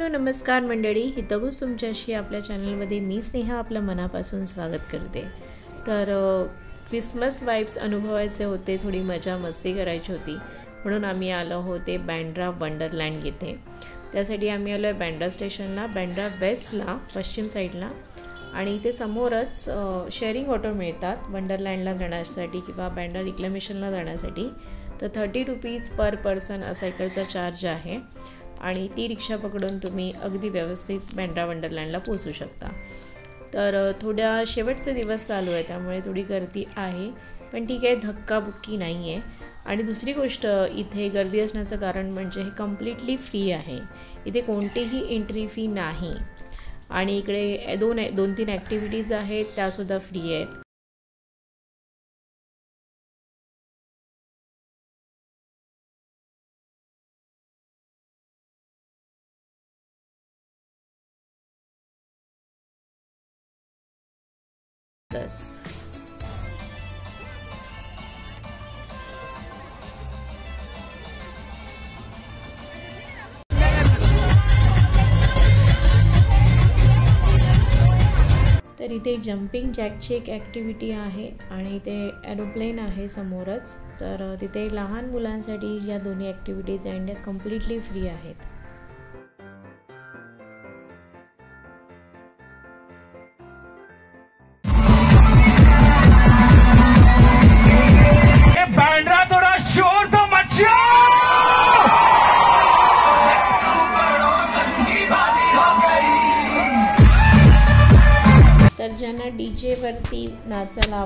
Hello नमस्कार मंडळी, हितगुज तुमच्याशी आपल्या चॅनलमध्ये मी स्नेहा आपलं मनापासून स्वागत करते। तर क्रिसमस वाइब्स अनुभवायचे होते, थोडी मजा मस्ती करायची होती, म्हणून आम्ही आलो होते बँड्रा वंडरलँड येथे। त्यासाठी आम्ही आलो आहे बँड्रा स्टेशनला, बँड्रा वेस्टला, पश्चिम साईडला, आणि इथे समोरच शेअरिंग ऑटो मिळतात वंडरलँडला जाण्यासाठी किंवा बँड्रा रिक्लेमेशनला जाण्यासाठी। तर 30 रुपीज पर पर्सन असा इकडचा चार्ज आहे आणि ती रिक्षा पकडून तुम्ही अगदी व्यवस्थित बँड्रा वंडरलँडला पोहोचू शकता। तर थोड्या शेवटचे दिवस चालू आहे त्यामुळे थोडी गर्दी आहे, पण ठीक आहे, धक्काबुक्की नाही आहे। आणि दुसरी गोष्ट, इथे गर्दी असण्याचं कारण म्हणजे हे कम्प्लिटली फ्री आहे, इथे कोणतीही एंट्री फी नाही। आणि इकडे दोन तीन ॲक्टिव्हिटीज आहेत, त्यासुद्धा फ्री आहेत। तर इथे जंपिंग जॅकची एक ॲक्टिव्हिटी आहे आणि इथे एरोप्लेन आहे समोरच। तर तिथे लहान मुलांसाठी या दोन्ही ॲक्टिव्हिटीज आहेत, कम्प्लिटली फ्री आहेत। बँड्रा थोड़ा शोर तो मचा। तर ज्यांना डीजे वरती नाचायला